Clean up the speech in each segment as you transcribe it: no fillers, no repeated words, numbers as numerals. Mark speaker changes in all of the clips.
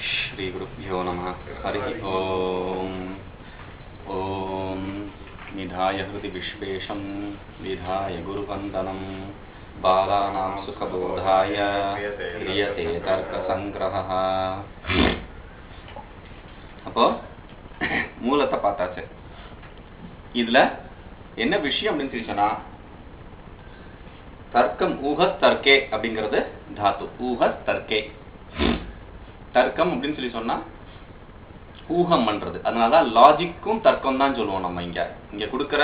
Speaker 1: श्रीगुरुभ्यो नमः। हरि ओम। ओम निधाय हृदि विश्वेशं विधाय गुरुवन्दनं बालानां सुखबोधाय क्रियते तर्कसंग्रहः। அப்போ மூலத்தை பார்த்தாச்சு. இதுல என்ன விஷயம் அப்படின்னு சொல்லி சொன்னா, தர்க்கம் ஊஹத் தர்க்கே அப்படிங்கிறது தாத்து. ஊஹத் தர்க்கே தர்க்கம் அப்படின்னு சொல்லி சொன்னா ஊகம் பண்றது. அதனாலதான் லாஜிக்கும் தர்க்கம் தான் சொல்லுவோம். நம்ம இங்க கொடுக்கிற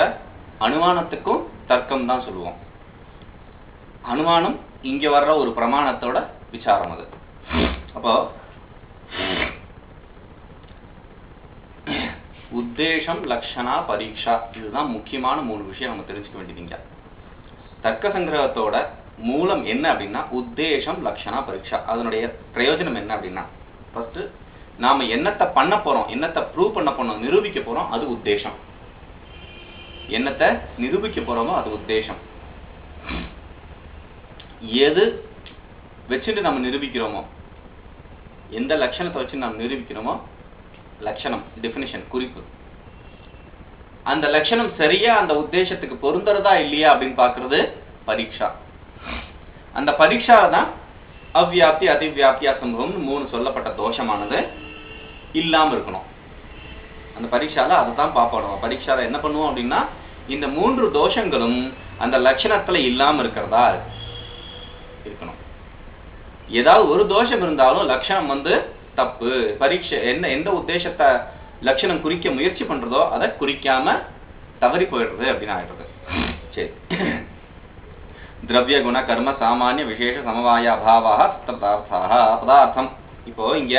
Speaker 1: அனுமானத்துக்கும் தர்க்கம் தான் சொல்லுவோம். அனுமானம் இங்க வர்ற ஒரு பிரமாணத்தோட விசாரம் அது. அப்போ உத்தேசம், லட்சணா, பரீட்சா, இதுதான் முக்கியமான 3 விஷயம் நம்ம தெரிஞ்சுக்க வேண்டியதுங்க. தர்க்க சங்கிரகத்தோட மூலம் என்ன அப்படின்னா உத்தேசம், லட்சணா, பரீட்சா. அதனுடைய பிரயோஜனம் என்ன அப்படின்னா, ஃபர்ஸ்ட் நாம என்னத்தை பண்ண போறோம், என்னத்தை ப்ரூவ் பண்ண போறோம், நிரூபிக்க போறோம், அது உத்தேசம். என்னத்தை நிரூபிக்க போறோமோ அது உத்தேசம். எது வச்சுட்டு நம்ம நிரூபிக்கிறோமோ, எந்த லட்சணத்தை வச்சு நம்ம நிரூபிக்கிறோமோ, லட்சணம் டெபினிஷன், குறிப்பு. அந்த லட்சணம் சரியா அந்த உத்தேசத்துக்கு பொருந்தறதா இல்லையா அப்படின்னு பாக்குறது பரீட்சா. அந்த பரீட்சால தான் அவ்வியாப்தி, அதிவியாப்தி, அசம்பவம் 3 சொல்லப்பட்ட தோஷமானது இல்லாம இருக்கணும். அந்த பரீட்சால அதை தான் பார்ப்போம். பரீட்சால என்ன பண்ணுவோம் அப்படின்னா, இந்த 3 தோஷங்களும் அந்த லட்சணத்துல இல்லாம இருக்கிறதா இருக்கணும். ஏதாவது ஒரு தோஷம் இருந்தாலும் லட்சணம் தப்பு. பரீட்சை எந்த உத்தேசத்தை லட்சணம் குறிக்க முயற்சி பண்றதோ அதை குறிக்காம தவறி போயிடுறது அப்படின்னு ஆயிடுறது. சரி, திரவிய குண கர்ம சாமானிய விசேஷ சமவாய அபாவாக பதார்த்தாக. பதார்த்தம், இப்போ இங்க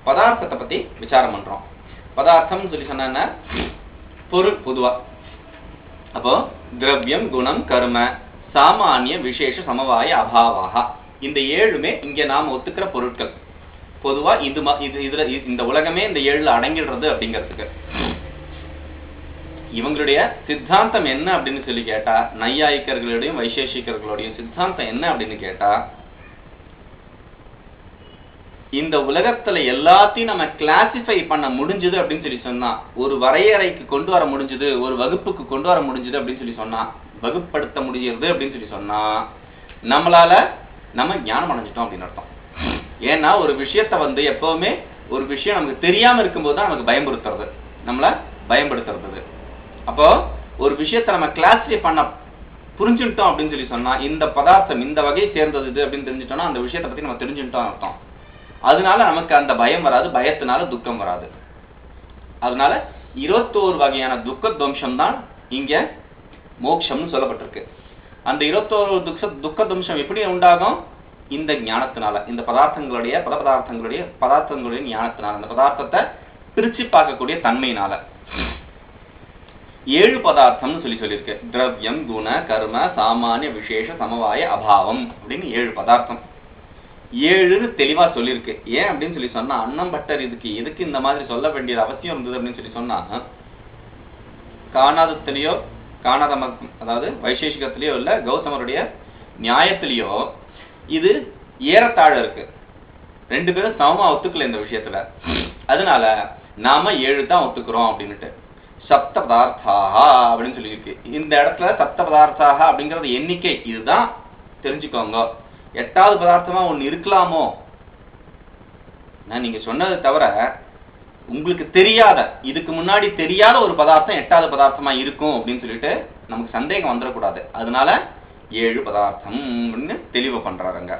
Speaker 1: பதார்த்தத்தை பத்தி விசாரம் பண்றோம். பதார்த்தம் சொல்லி சொன்ன பொருள் பொதுவா. அப்போ திரவியம், குணம், கர்ம, சாமானிய விசேஷ சமவாய அபாவாக, இந்த 7மே இங்க நாம ஒத்துக்கிற பொருட்கள். பொதுவா இதுல இந்த உலகமே இந்த 7ல அடங்கிடுறது அப்படிங்கிறதுக்கு இவங்களுடைய சித்தாந்தம் என்ன அப்படின்னு சொல்லி கேட்டா, நையாயிக்கர்களுடையும் வைசேஷிகர்களுடையும் சித்தாந்தம் என்ன அப்படின்னு கேட்டா, இந்த உலகத்துல எல்லாத்தையும் நம்ம கிளாசிஃபை பண்ண முடிஞ்சது அப்படின்னு சொல்லி சொன்னா, ஒரு வரையறைக்கு கொண்டு வர முடிஞ்சது, ஒரு வகுப்புக்கு கொண்டு வர முடிஞ்சது அப்படின்னு சொல்லி சொன்னா, வகுப்படுத்த முடிகிறது அப்படின்னு சொல்லி சொன்னா, நம்மளால நம்ம ஞானம் அடைஞ்சிட்டோம் அப்படின்னு அர்த்தம். ஏன்னா ஒரு விஷயத்தை எப்பவுமே ஒரு விஷயம் நமக்கு தெரியாம இருக்கும்போது தான் நமக்கு பயன்படுத்துறது, நம்மள பயன்படுத்துறது. அப்போ ஒரு விஷயத்தை நம்ம கிளாசிஃபை பண்ண புரிஞ்சுட்டோம் அப்படின்னு சொல்லி சொன்னா, இந்த பதார்த்தம் இந்த வகையை சேர்ந்தது இது அப்படின்னு தெரிஞ்சுட்டோம்னா அந்த விஷயத்தை பத்தி நம்ம தெரிஞ்சுட்டோம் அர்த்தம். அதனால நமக்கு அந்த பயம் வராது, பயத்தினால துக்கம் வராது. அதனால 21 வகையான துக்க துவம்சம் தான் இங்க மோட்சம்னு சொல்லப்பட்டிருக்கு. அந்த 21 துக்க துவம்சம் எப்படி உண்டாகும்? இந்த ஞானத்தினால, இந்த பதார்த்தங்களுடைய ஞானத்தினால, அந்த பதார்த்தத்தை பிரிச்சு பார்க்கக்கூடிய தன்மையினால. 7 பதார்த்தம்னு சொல்லியிருக்கு. திரவியம், குண, கர்ம, சாமானிய விசேஷ சமவாய அபாவம் அப்படின்னு 7 பதார்த்தம். 7ன்னு தெளிவா சொல்லியிருக்கு. ஏன் அப்படின்னு சொல்லி சொன்னா, அன்னம்பட்டர் எதுக்கு இந்த மாதிரி சொல்ல வேண்டியது அவசியம் இருந்தது அப்படின்னு சொல்லி சொன்னா, காணாத அதாவது வைசேஷிகத்திலேயோ இல்ல கௌதமருடைய நியாயத்திலேயோ இது ஏறத்தாழ இருக்கு. 2 பேரும் சமமா ஒத்துக்கல இந்த விஷயத்துல. அதனால நாம 7 தான் ஒத்துக்கிறோம் அப்படின்னுட்டு சப்த பதார்த்தாக அப்படின்னு சொல்லியிருக்கு. இந்த இடத்துல சப்த பதார்த்தாக அப்படிங்கறது எண்ணிக்கை இதுதான் தெரிஞ்சுக்கோங்க. 8வது பதார்த்தமா ஒண்ணு இருக்கலாமோ, நீங்க சொன்னது தவிர உங்களுக்கு தெரியாத, இதுக்கு முன்னாடி தெரியாத ஒரு பதார்த்தம் 8வது பதார்த்தமா இருக்கும் அப்படின்னு சொல்லிட்டு நமக்கு சந்தேகம் வந்துடக்கூடாது. அதனால 7 பதார்த்தம் அப்படின்னு தெளிவு பண்றாருங்க.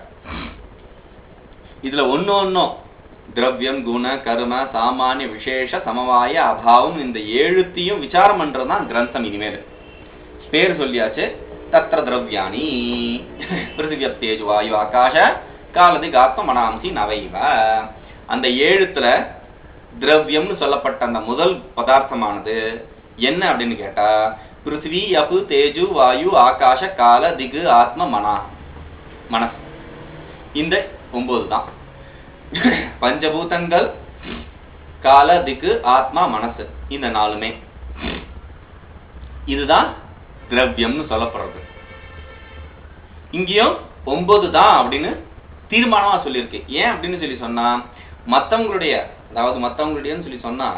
Speaker 1: இதுல ஒன்னும் திரவியம், குண, கர்ம, சாமானிய விசேஷ சமவாய அபாவம், இந்த 7த்தையும் விசாரம் பண்றதுதான் கிரந்தம். இனிமேல் பேர் சொல்லியாச்சு. தத்ர திரவியாணி பிருத்திவி தேஜு வாயு ஆகாஷ காலதிக் ஆத்ம மனாம்சி நவைவ. அந்த 7த்துல திரவியம்னு சொல்லப்பட்ட அந்த முதல் பதார்த்தமானது என்ன அப்படின்னு கேட்டா, பிருத்திவி, அப்பு, தேஜு, வாயு, ஆகாஷ, கால, திகு, ஆத்ம, மனஸ். இந்த 9 தான். பஞ்சபூதங்கள், கால, திகு, ஆத்மா, மனசு, இந்த 4மே இதுதான் திரவியம்னு சொல்லப்படுறது. இங்கேயும் 9 தான் அப்படின்னு தீர்மானமா சொல்லியிருக்கு. ஏன் அப்படின்னு சொல்லி சொன்னா, மத்தவங்களுடைய, அதாவது மத்தவங்களுடையன்னு சொல்லி சொன்னா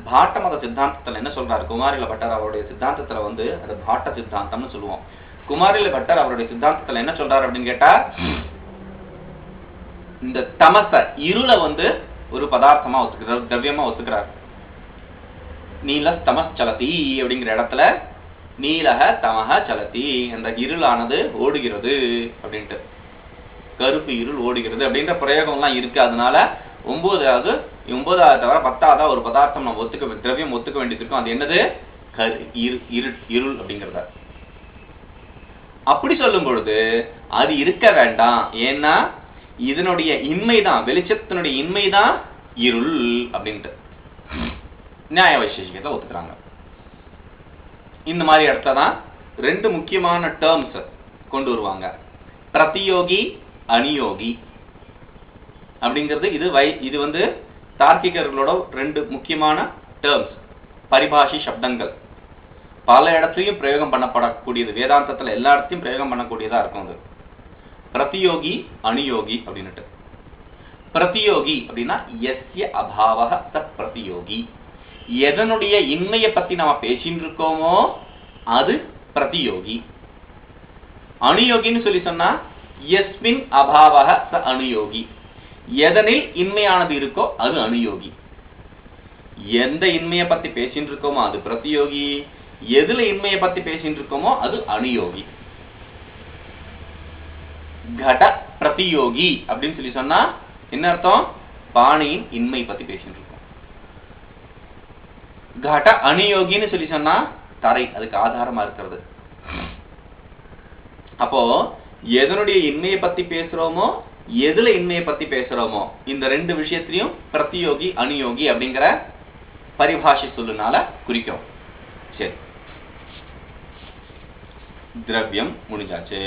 Speaker 1: பாட்ட மத சித்தாந்தத்துல என்ன சொல்றாரு குமாரில பட்டர் அவருடைய சித்தாந்தத்துல வந்து அது பாட்ட சித்தாந்தம்னு சொல்லுவோம். குமாரில பட்டர் அவருடைய சித்தாந்தத்துல என்ன சொல்றாரு அப்படின்னு கேட்டா, இந்த தமச இருளை வந்து ஒரு பதார்த்தமா ஒத்துக்கிறார், திரவியமா ஒத்துக்கிறார். நீல தமஸ் சலதி அப்படிங்கிற இடத்துல நீலக தமக சலதி, அந்த இருளானது ஓடுகிறது அப்படின்ட்டு, கருப்பு இருள் ஓடுகிறது அப்படின்ற பிரயோகம்லாம் இருக்கு. அதனால 9வது தவிர 10வது ஒரு பதார்த்தம் நம்ம திரவியம் ஒத்துக்க வேண்டியது இருக்கும். அது என்னது? இருள் அப்படிங்கிறத. அப்படி சொல்லும் பொழுது அது இருக்க வேண்டாம். ஏன்னா இதனுடைய இன்மைதான், வெளிச்சத்தினுடைய இன்மைதான் இருள் அப்படின்ட்டு நியாய வைசேஷிகத்தை ஒத்துக்கிறாங்க. இந்த மாதிரி இடத்துல தான் 2 முக்கியமான டேர்ம்ஸ் கொண்டு வருவாங்க. பிரதியோகி, அநியோகி அப்படிங்கிறது இது வந்து தார்க்கிகர்களோட 2 முக்கியமான டேர்ம்ஸ், பரிபாஷி சப்தங்கள். பல இடத்துலையும் பிரயோகம் பண்ணப்படக்கூடியது, வேதாந்தத்துல எல்லா இடத்தையும் பிரயோகம் பண்ணக்கூடியதா இருக்கும். அது பிரதியோகி, அநியோகி அப்படின்னுட்டு. பிரதியோகி அப்படின்னா யஸ்ய அபாவஹ ச பிரதியோகி, எதனுடைய இன்மையை பத்தி நாம பேசிட்டு இருக்கோமோ அது பிரதியோகி. அனுயோகின்னு சொல்லி சொன்னா யஸ்மின் அபாவஹ ச அனுயோகி, எதனில் இன்மையானது இருக்கோ அது அனுயோகி. எந்த இன்மையை பத்தி பேசிட்டு இருக்கோமோ அது பிரதியோகி, எதுல இன்மையை பத்தி பேசிட்டு இருக்கோமோ அது அனுயோகி. கட பிரதியோகி அப்படின்னு சொல்லி சொன்னா என்ன அர்த்தம்? பாணியின் இன்மை பத்தி பேசிட்டு இருக்கோம். கட அனுயோகின்னு சொல்லி சொன்னா தரை, அதுக்கு ஆதாரமா இருக்கிறது. அப்போ எதனுடைய இன்மையை பத்தி பேசுறோமோ, எதுல இன்மையை பத்தி பேசுறோமோ, இந்த 2 விஷயத்திலையும் பிரதியோகி அனுயோகி அப்படிங்கிற பரிபாஷை சொல்லுனால குறிக்கும். சரி, திரவியம் முடிஞ்சாச்சு.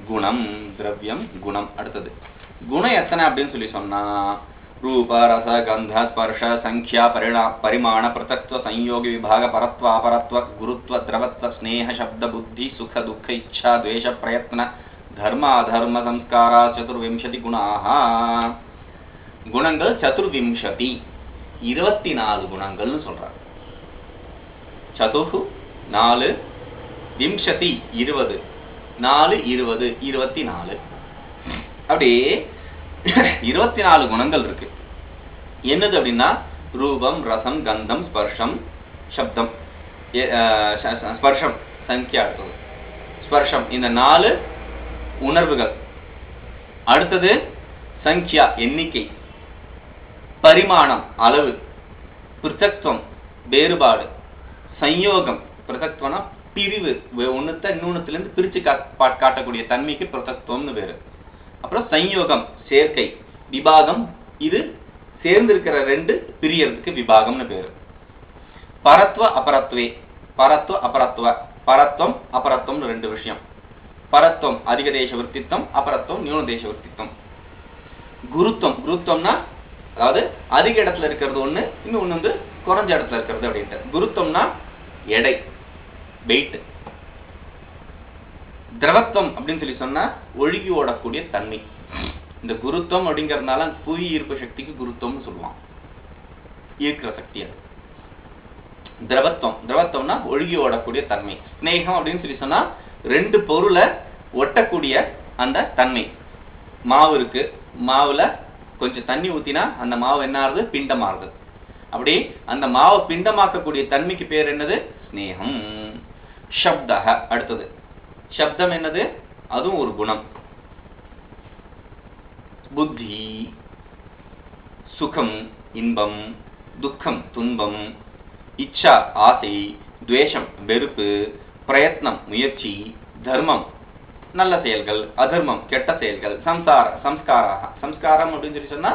Speaker 1: குணம், திரவியம், குணம். அடுத்தது குணம் எத்தனை அப்படின்னு சொல்லி சொன்னா ரூப ரச கந்த ஸ்பர்ஷ சங்கியா பரிமாண பிரதக்த்வ சம்யோகி விபாக பரத்வ அபரத்வ குருத்வ திரவத்வ ஸ்நேக சப்த புத்தி சுக துக்க இச்சா துவேஷ பிரயத்ன தர்ம அதர்ம சம்ஸ்காரா 24 குணாக. குணங்கள் 24, 24 குணங்கள்னு சொல்றாங்க. 4 4 விம்சதி 20, 4 20 24. அப்படியே 24 குணங்கள் இருக்கு. என்னது அப்படின்னா ரூபம், ரசம், கந்தம், ஸ்பர்ஷம், சப்தம், ஸ்பர்ஷம் சங்கியா, அடுத்தது ஸ்பர்ஷம், இந்த 4 உணர்வுகள். அடுத்தது சங்கியா எண்ணிக்கை, பரிமாணம் அளவு, பிருத்தக்துவம் வேறுபாடு, சம்யோகம் பிருத்தக்துவம்னா பிரிவு, ஒண்ணுத்த இன்னொன்னுத்திலிருந்து பிரிச்சு காட்டக்கூடிய தன்மைக்கு பிருத்தக்துவம்னு பேரு. அப்புறம் சம்யோகம் சேர்க்கை, விபாகம் இது சேர்ந்திருக்கிற 2 பிரியறதுக்கு விபாகம்னு பேரு. பரத்வ அபரத்வே, பரத்வ அபரத்வ, பரத்வம் அபரத்வம் 2 விஷயம். பரத்வம் அதிக தேச விருத்தித்வம், அபரத்வம் நியூன தேச விருத்தித்வம். குருத்வம், குருத்வம்னா அதாவது அதிக இடத்துல இருக்கிறது ஒண்ணு, இன்னொன்னு வந்து குறைஞ்ச இடத்துல இருக்கிறது அப்படின்ட்டு. குருத்வம்னா எடை, வெயிட். திரவத்துவம் அப்படின்னு சொல்லி சொன்னா ஒழுகி ஓடக்கூடிய தன்மை. இந்த குருத்துவம் அப்படிங்கறதுனால புவி ஈர்ப்பு சக்திக்கு குருத்துவம்னு சொல்லுவான், ஈர்க்கிற சக்தி. அது திரவத்துவம், திரவத்துவம்னா ஒழுகி ஓடக்கூடிய தன்மை. ஸ்நேகம் அப்படின்னு சொல்லி சொன்னா 2 பொருளை ஒட்டக்கூடிய அந்த தன்மை. மாவு இருக்கு, மாவுல கொஞ்சம் தண்ணி ஊத்தினா அந்த மாவு என்ன ஆகுது? பிண்டமாகுது. அப்படி அந்த மாவை பிண்டமாக்கக்கூடிய தன்மைக்கு பேர் என்னது? ஸ்நேகம். சப்தஹ, அடுத்தது சப்தம் என்னது? அதுவும் ஒரு குணம். புத்தி, சுகம் இன்பம், துக்கம் துன்பம், இச்சா ஆசை, துவேஷம் வெறுப்பு, பிரயத்னம் முயற்சி, தர்மம் நல்ல செயல்கள், அதர்மம் கெட்ட செயல்கள், சம்ஸ்காரம் அப்படின்னு சொல்லி சொன்னா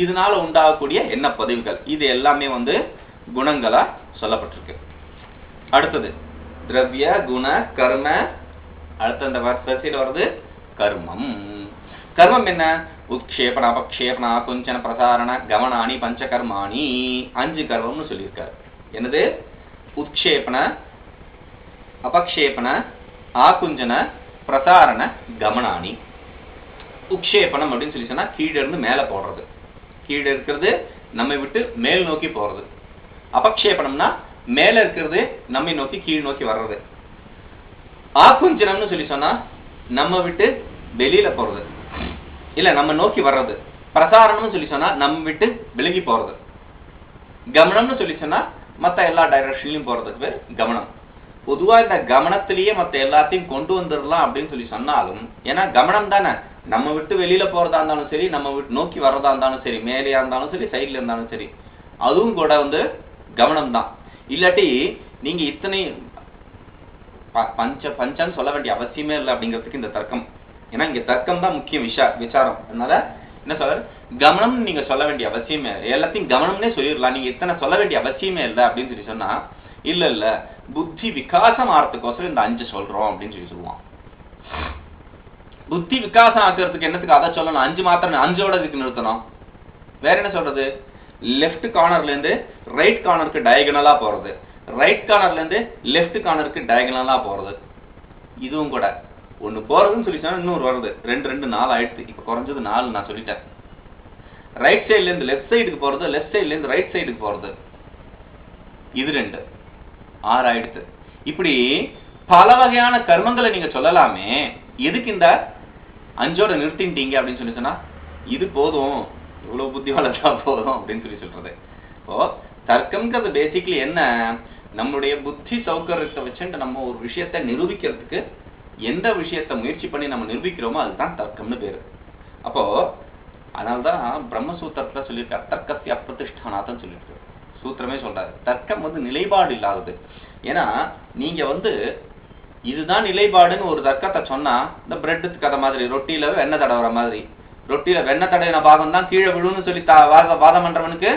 Speaker 1: இதனால உண்டாகக்கூடிய என்ன பதிவுகள், இது எல்லாமே வந்து குணங்களா சொல்லப்பட்டிருக்கு. அடுத்தது திரவிய குண கர்ம. அடுத்த அந்த வரிசையில் வருது கர்மம். கர்மம் என்ன? உட்சேபண அபக்ஷேபண ஆகுஞ்சன பிரசாரண கமனானி பஞ்சகர்மாணி. 5 கர்மம்னு சொல்லியிருக்காரு. என்னது? உட்சேபண அபக்ஷேபண ஆகுஞ்சன பிரசாரண கமனானி. உட்சேபணம் அப்படின்னு சொல்லி சொன்னா கீழே இருந்து மேல போடுறது. கீழே இருக்கிறது நம்மை விட்டு மேல் நோக்கி போறது. அபக்ஷேபணம்னா மேல இருக்கிறது நம்மை நோக்கி கீழ் நோக்கி வர்றது. ஆகுஞ்சனம்னு சொல்லி சொன்னா நம்ம விட்டு வெளியில போறது, இல்ல நம்ம நோக்கி வர்றது. பிரசாரணம்னு சொல்லி சொன்னா நம்ம விட்டு விலகி போறது. கமனம்னு சொல்லி சொன்னா மத்த எல்லா டைரக்ஷன்லயும் போறதுக்கு பேர் கமனம். பொதுவா இந்த கமனத்திலேயே மத்த எல்லாத்தையும் கொண்டு வந்துடலாம் அப்படின்னு சொல்லி சொன்னாலும், ஏன்னா கமனம் தானே, நம்ம விட்டு வெளியில போறதா இருந்தாலும் சரி, நம்ம விட்டு நோக்கி வர்றதா இருந்தாலும் சரி, மேலேயா இருந்தாலும் சரி, சைட்ல இருந்தாலும் சரி, அதுவும் கூட கவனம் தான். இல்லாட்டி நீங்க இத்தனை பஞ்சன்னு சொல்ல வேண்டிய அவசியமே இல்லை அப்படிங்கிறதுக்கு இந்த தர்க்கம். ஏன்னா இங்க தர்க்கம் தான் முக்கிய விசாரம். அதனால என்ன சொல்ற, கவனம் நீங்க சொல்ல வேண்டிய அவசியமே, எல்லாத்தையும் கவனம்னே சொல்லிடலாம், நீங்க இத்தனை சொல்ல வேண்டிய அவசியமே இல்லை அப்படின்னு சொல்லி சொன்னா, இல்ல புத்தி விகாசம் ஆகிறதுக்கோசரம் இந்த 5 சொல்றோம் அப்படின்னு சொல்லி சொல்லுவான். புத்தி விகாசம் ஆக்குறதுக்கு என்னத்துக்கு அதை சொல்லணும், 5 மாத்திரம், 5ஓட இதுக்கு நிறுத்தணும். வேற என்ன சொல்றது, லெஃப்ட் கார்னர்ல இருந்து ரைட் கார்னருக்கு டயகனலா போறது, ரைட் கார்னர்ல இருந்து லெஃப்ட் கார்னருக்கு டயகனலா போறது. இதுவும் கூட ஒண்ணு போறதுன்னு சொல்லி சொன்னா இன்னொரு வருது, 2 2 4 ஆயிடுச்சு. இப்ப குறைஞ்சது 4 நான் சொல்லிட்டேன். ரைட் சைட்ல இருந்து லெஃப்ட் சைடுக்கு போறது, லெஃப்ட் சைட்ல இருந்து ரைட் சைடுக்கு போறது, இது 2 6 ஆயிடுச்சு. இப்படி பல வகையான கர்மங்களை நீங்க சொல்லலாமே, எதுக்கு இந்த 5ஓட நிறுத்திட்டீங்க அப்படின்னு சொல்லி சொன்னா, இது போதும், இவ்வளவு புத்தி வளர்த்தா போதும் அப்படின்னு சொல்லி சொல்றது. இப்போ தர்க்கம்ங்கிறது பேசிக்கலி என்ன, நம்மளுடைய புத்தி சௌகரியத்தை வச்சுட்டு நம்ம ஒரு விஷயத்தை நிரூபிக்கிறதுக்கு எந்த விஷயத்தை முயற்சி பண்ணி நம்ம நிரூபிக்கிறோமோ அதுதான் தர்க்கம்னு பேரு. அப்போ அதனால்தான் பிரம்மசூத்திரத்துல சொல்லியிருக்காரு, தர்க்கத்தை அப்பிரதிஷ்டானாத்தான் சொல்லியிருக்காரு. சூத்திரமே சொல்றாரு, தர்க்கம் நிலைப்பாடு இல்லாதது. ஏன்னா நீங்க இதுதான் நிலைப்பாடுன்னு ஒரு தர்க்கத்தை சொன்னா, இந்த பிரெட் கதை மாதிரி, ரொட்டியில வெண்ணெய் தடவுற மாதிரி, ரொட்டியில வெண்ணெய் தடவின பாகம் தான் கீழே விழுன்னு சொல்லி வாதம் பண்றவனுக்கு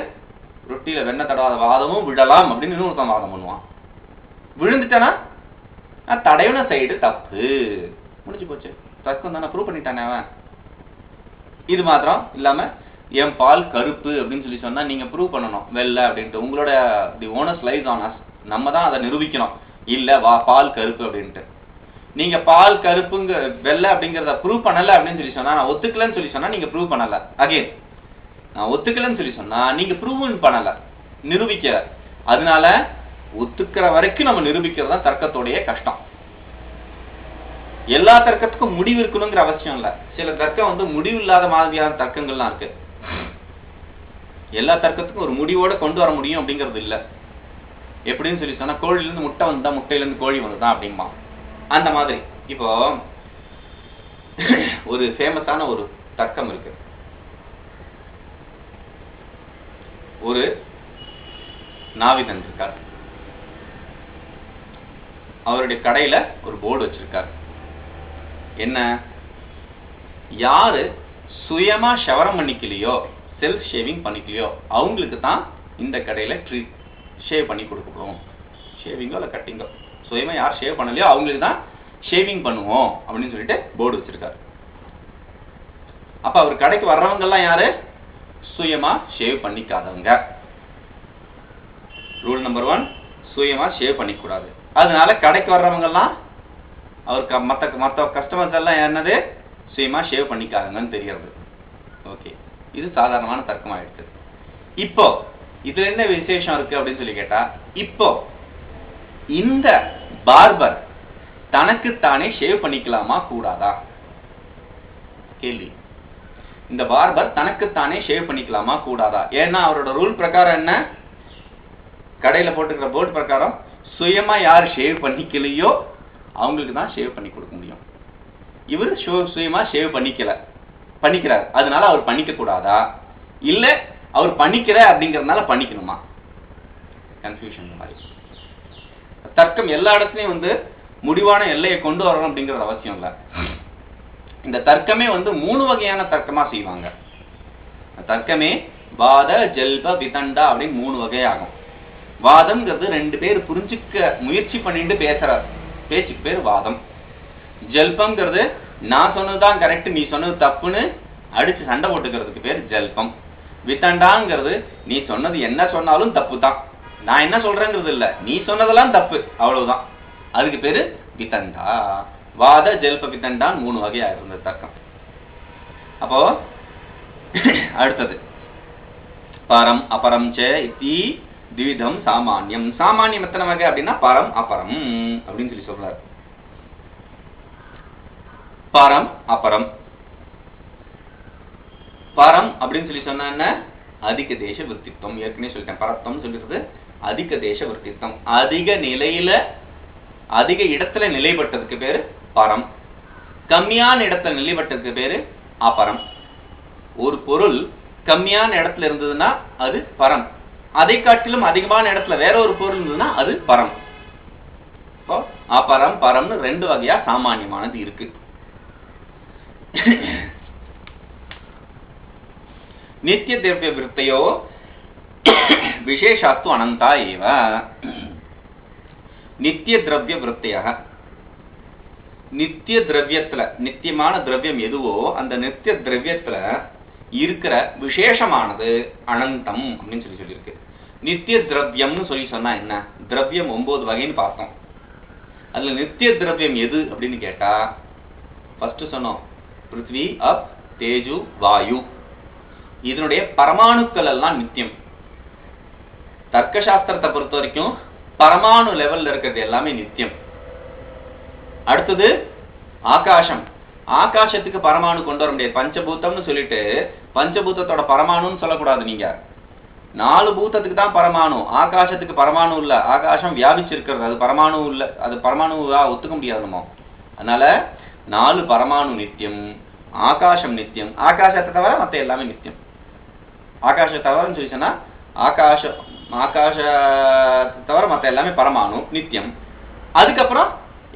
Speaker 1: ரொட்டியில வெண்ணெய் தடவாத வாதமும் விழலாம் அப்படின்னு இன்னொருத்தன் வாதம் பண்ணுவான். விழுந்துட்டானா தடவின சைடு தப்பு, முடிஞ்சு போச்சு, தர்க்கம் தானே, ப்ரூவ் பண்ணிட்டானே அவன். இது மாத்திரம் இல்லாம என் பால் கருப்பு அப்படின்னு சொல்லி சொன்னா நீங்க ப்ரூவ் பண்ணணும் வெள்ளை அப்படின்ட்டு, உங்களோட தி ஓனர்ஸ் லைஸ் ஆன் அஸ், நம்ம தான் அதை நிரூபிக்கணும். இல்ல பால் கருப்பு அப்படின்ட்டு நீங்க பால் கருப்புங்க வெள்ளை அப்படிங்கறத ப்ரூவ் பண்ணல அப்படின்னு சொல்லி சொன்னா, நான் ஒத்துக்கலன்னு சொல்லி சொன்னா நீங்க ப்ரூவ் பண்ணல. அகைன் நான் ஒத்துக்கலன்னு சொல்லி சொன்னா நீங்க ப்ரூவ் பண்ணல, நிரூபிக்கல. அதனால ஒத்துக்கிற வரைக்கும் நம்ம நிரூபிக்கிறது தான் தர்க்கத்தோடைய கஷ்டம். எல்லா தர்க்கத்துக்கும் முடிவு இருக்கணுங்கிற அவசியம் இல்ல. சில தர்க்கம் முடிவு இல்லாத மாதிரியான தர்க்கங்கள்லாம் இருக்கு. எல்லா தர்க்கத்துக்கும் ஒரு முடிவோட கொண்டு வர முடியும் அப்படிங்கிறது இல்ல. எப்படின்னு சொல்லி சொன்னா, கோழில இருந்து முட்டை வந்தா முட்டையில இருந்து கோழி வந்துதான் அப்படிமா, அந்த மாதிரி. இப்போ ஒரு ஃபேமஸான ஒரு தர்க்கம் இருக்கு. ஒரு நாவிதன் இருக்கார், அவருடைய கடையில ஒரு போர்டு வச்சிருக்கார். என்ன, யாரு சுயமா ஷவரம் பண்ணிக்கலையோ, செல்ஃப் ஷேவிங் பண்ணிக்கலையோ அவங்களுக்கு தான் இந்த கடையில ஷேவ் பண்ணி கொடுக்கணும். ஷேவிங்கோ இல்ல கட்டிங்கோ, சுயமா யார் ஷேவ் பண்ணலையோ அவங்களுக்கு தான் ஷேவிங் பண்ணுவோம் அப்படின்னு சொல்லிட்டு போர்டு வச்சிருக்காரு. அப்ப அவர் கடைக்கு வர்றவங்க எல்லாம் யாரு, சுயமா ஷேவ் பண்ணிக்காதவங்க. ரூல் நம்பர் 1, சுயமா ஷேவ் பண்ணிக்கூடாது. அதனால கடைக்கு வர்றவங்க எல்லாம் அவருக்கு மற்ற கஸ்டமர்ஸ் எல்லாம் என்னது, சுயமா ஷேவ் பண்ணிக்காதுங்கன்னு தெரியறது. ஓகே, இது சாதாரணமான தர்க்கம் ஆயிடுச்சு. இப்போ இதுல என்ன விசேஷம் இருக்கு அப்படின்னு சொல்லி கேட்டா, இப்போ இந்த பார்பர் தனக்குத்தானே ஷேவ் பண்ணிக்கலாமா கூடாதா கேள்வி. இந்த பார்பர் தனக்குத்தானே ஷேவ் பண்ணிக்கலாமா கூடாதா? ஏன்னா அவரோட ரூல் பிரகாரம் என்ன, கடையில போட்டுக்கிற போர்டு பிரகாரம் சுயமா யார் ஷேவ் பண்ணிக்கலையோ அவங்களுக்கு தான் ஷேவ் பண்ணி கொடுக்க முடியும். இவர் சுயமா ஷேவ் பண்ணிக்கிறார், அதனால அவர் பண்ணிக்க கூடாதா, இல்ல அவர் பண்ணிக்கிற அப்படிங்கறதுனால பண்ணிக்கணுமா? கன்ஃபியூஷன் மாதிரி. தர்க்கம் எல்லா இடத்துலயும் முடிவான எல்லையை கொண்டு வரணும் அப்படிங்கறது அவசியம் இல்ல. இந்த தர்க்கமே 3 வகையான தர்க்கமா செய்வாங்க. தர்க்கமே வாத ஜல்ப விதண்டா அப்படின்னு 3 வகையாகும். வாதம்ங்கிறது 2 பேர் புரிஞ்சுக்க முயற்சி பண்ணிட்டு பேசுற பேச்சுக்கு பேர் வாதம். ஜல்பம்ங்கிறது நான் சொன்னதுதான் கரெக்ட், நீ சொன்னது தப்புன்னு அடிச்சு சண்டை போட்டுக்கிறதுக்கு பேர் ஜல்பம். விதண்டாங்கிறது நீ சொன்னது என்ன சொன்னாலும் தப்பு தான், நான் என்ன சொல்றேங்கிறது இல்ல, நீ சொன்னதெல்லாம் தப்பு அவ்வளவுதான், அதுக்கு பேரு விதண்டா. வாத ஜல்ப விதண்டான் 3 வகையா இருந்தது தர்க்கம். அப்போ அடுத்தது பரம் அபரம் ச இதி த்விவிதம் சாமானியம். சாமானியம் எத்தனை வகை அப்படின்னா பரம் அபரம் அப்படின்னு சொல்லி சொல்றாரு. பரம் அபரம். பரம் அப்படின்னு சொல்லி சொன்னா என்ன? அதிக தேச விருத்தித்வம். ஏற்கனவே சொல்லிட்டேன், பரத்வம் சொல்லிருது அதிக தேச விருத்தித்வம். அதிக நிலையில அதிக இடத்துல நிலைப்பட்டதுக்கு பேரு பரம். கம்மியான இடத்துல நிலைப்பட்டதுக்கு பேரு அபரம். ஒரு பொருள் கம்மியான இடத்துல இருந்ததுன்னா அது பரம், அதை காட்டிலும் அதிகமான இடத்துல வேற ஒரு பொருள் இருந்ததுன்னா அது பரம். அபரம் பரம்னு ரெண்டு வகையா சாமானியமானது இருக்கு. நித்திய திரவிய விருத்தையோ விசேஷாஸ்து அனந்தா ஏவ. நித்திய திரவிய விருத்தையாக, நித்திய திரவியத்துல நித்தியமான திரவியம் எதுவோ அந்த நித்திய திரவியத்துல இருக்கிற விசேஷமானது அனந்தம் அப்படின்னு சொல்லியிருக்கு. நித்திய திரவியம்னு சொல்லி சொன்னா என்ன? திரவியம் 9 வகைன்னு பார்த்தோம். அதுல நித்திய திரவியம் எது அப்படின்னு கேட்டா ஃபர்ஸ்ட் சொன்னோம், பிருத்வி அப் தேஜு வாயு. இதனுடைய பரமாணுக்கள் எல்லாம் நித்தியம். தர்க்க சாஸ்திரத்தை பொறுத்த வரைக்கும் பரமாணு லெவல்ல இருக்கிறது எல்லாமே நித்தியம். அடுத்தது ஆகாசம். ஆகாசத்துக்கு பரமாணு கொண்டு வர முடியாது. பஞ்சபூத்தம்னு சொல்லிட்டு பஞ்சபூத்தத்தோட பரமாணுன்னு சொல்லக்கூடாது. நீங்க 4 பூத்தத்துக்கு தான் பரமாணு, ஆகாசத்துக்கு பரமாணு இல்ல. ஆகாசம் வியாபிச்சிருக்கிறது, அது பரமாணு இல்ல. அது பரமாணுவா ஒத்துக்க முடியாது நம்ம. அதனால 4 பரமாணு நித்தியம், ஆகாசம் நித்தியம். ஆகாசத்தை தவிர மற்ற எல்லாமே நித்தியம். ஆகாசத்தை தவிரன்னு சொல்லி சொன்னா ஆகாசத்தை தவிர மற்ற எல்லாமே பரமாணு நித்தியம். அதுக்கப்புறம்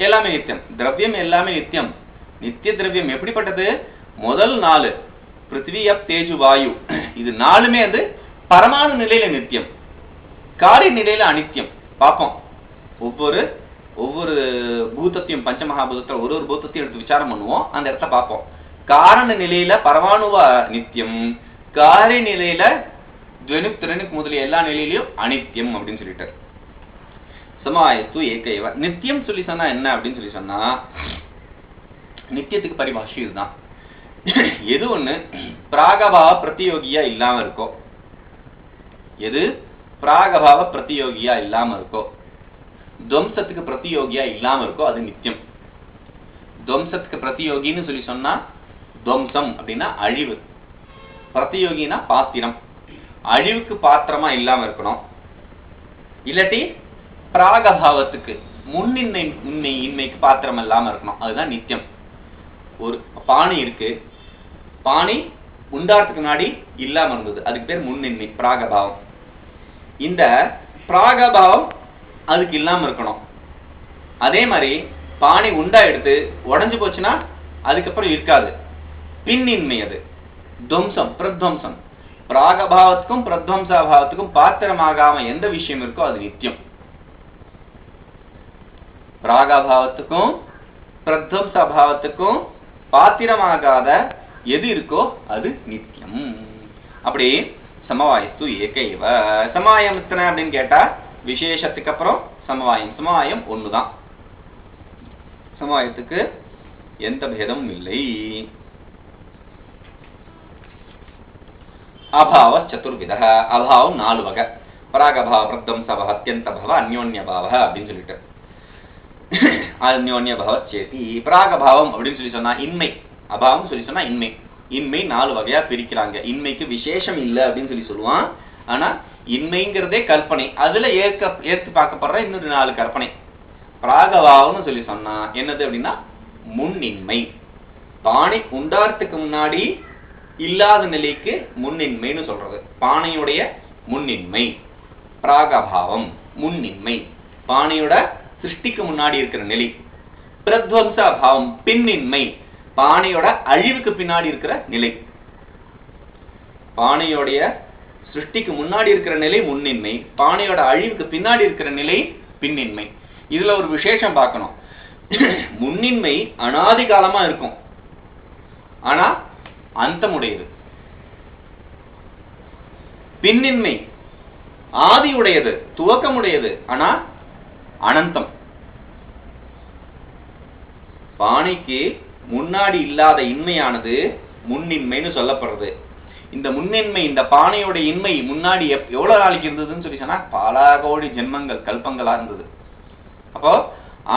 Speaker 1: எல்லாமே நித்தியம். திரவியம் எல்லாமே நித்தியம். நித்திய திரவியம் எப்படிப்பட்டது? முதல் 4 பிருத்திவி அப் தேஜு வாயு, இது 4மே வந்து பரமாணு நிலையில நித்தியம், காரிய நிலையில அனித்தியம். பார்ப்போம், ஒவ்வொரு பூதத்தையும் பஞ்சமகாபூதத்தை ஒரு பூதத்தையும் எடுத்து விசாரம் பண்ணுவோம். அந்த இடத்த பார்ப்போம். காரண நிலையில பரமாணுவா நித்தியம், காரிய நிலையில துவனுக் திறனுக்கு முதலிய எல்லா நிலையிலையும் அனித்தியம் அப்படின்னு சொல்லிட்டார். சமாயத்து ஏகைவ. நித்தியம் சொல்லி சொன்னா என்ன அப்படின்னு சொல்லி சொன்னா, நித்தியத்துக்கு பரிபாஷை இதுதான். எது ஒண்ணு பிராகபாவ பிரதியோகியா இல்லாம இருக்கோ, எது பிராகபாவ பிரதியோகியா இல்லாம இருக்கோ, துவம்சத்துக்கு பிரதியோகியா இல்லாம இருக்கோ அது நித்தியம். துவம்சத்துக்கு பிரதியோகின்னு சொல்லி சொன்னா, துவம்சம் அப்படின்னா அழிவு, பிரதியோகினா பாத்திரம். அழிவுக்கு பாத்திரமா இல்லாம இருக்கணும். இல்லாட்டி பிராகபாவத்துக்கு இன்மைக்கு பாத்திரம் இல்லாம இருக்கணும். அதுதான் நித்தியம். ஒரு பானை இருக்கு, பானை உண்டாறதுக்கு முன்னாடி இல்லாம இருந்தது, அதுக்கு பேர் முன்னின்மை, பிராகபாவம். இந்த பிராகபாவம் அதுக்கு இல்லாம இருக்கணும். அதே மாதிரி பானை உண்டா எடுத்து உடஞ்சு போச்சுன்னா அதுக்கப்புறம் இருக்காது, பின்னின்மை. அது துவம்சம், பிரத்வம்சம். பிராகபாவத்துக்கும் பிரத்வம்சாபாவத்துக்கும் பாத்திரமாகாம எந்த விஷயம் இருக்கோ அது நித்தியம். பிராகபாவத்துக்கும் பிரத்வம்சாபாவத்துக்கும் பாத்திரமாகாத எது இருக்கோ அது நித்தியம். அப்படி சமவாயத்து ஏகைவ. சமவாயம் எத்தனை அப்படின்னு கேட்டா விசேஷத்துக்கு அப்புறம் சமவாயம். சமவாயம் ஒண்ணுதான், சமவாயத்துக்கு எந்த பேதமும் இல்லை. அபாவ சதுர்வித. அபாவம் 4 வகை. பராகபாவ, பிரத்வம்சபாவ, அத்யந்தபாவ, அந்யோன்யபாவ அப்படின்னு சொல்லிட்டு. அந்யோன்யபாவ சேதி. பராகபாவம் அப்படின்னு சொல்லி சொன்னா இன்மை, அபாவம் சொல்லி சொன்னா இன்மை. இன்மை 4 வகையா பிரிக்கிறாங்க. இன்மைக்கு விசேஷம் இல்லை அப்படின்னு சொல்லி சொல்லுவான். ஆனா இன்மைங்கிறதே கற்பனை, அதுல ஏற்று பார்க்கப்படுற இன்னொரு 4 கற்பனை. பிராகபாவம்னு சொல்லி சொன்னா என்னது அப்படின்னா முன்னின்மை. பானை உண்டாரத்துக்கு முன்னாடி இல்லாத நிலைக்கு முன்னின்மைன்னு சொல்றது. பானையுடைய முன்னின்மை பிராகபாவம், முன்னின்மை. பானையோட சிருஷ்டிக்கு முன்னாடி இருக்கிற நிலை. பிரத்வம்ச அபாவம், பின்னின்மை. பானையோட அழிவுக்கு பின்னாடி இருக்கிற நிலை. பானையோடைய சிருஷ்டிக்கு முன்னாடி இருக்கிற நிலை முன்னின்மை, பானையோட அழிவுக்கு பின்னாடி இருக்கிற நிலை பின்னின்மை. இதுல ஒரு விசேஷம் பார்க்கணும். முன்னின்மை அனாதி காலமா இருக்கும், ஆனா அந்தமுடையது. பின்னின்மை ஆதியுடையது, துவக்கமுடையது, ஆனா அனந்தம். பானைக்கு முன்னாடி இல்லாத இன்மையானது முன்னின்மைன்னு சொல்லப்படுறது. இந்த முன்னின்மை, இந்த பானையோட இன்மை முன்னாடி எவ்வளவு நாளைக்கு இருந்ததுன்னு சொல்லி சொன்னா பல கோடி ஜென்மங்கள், கல்பங்களா இருந்தது. அப்போ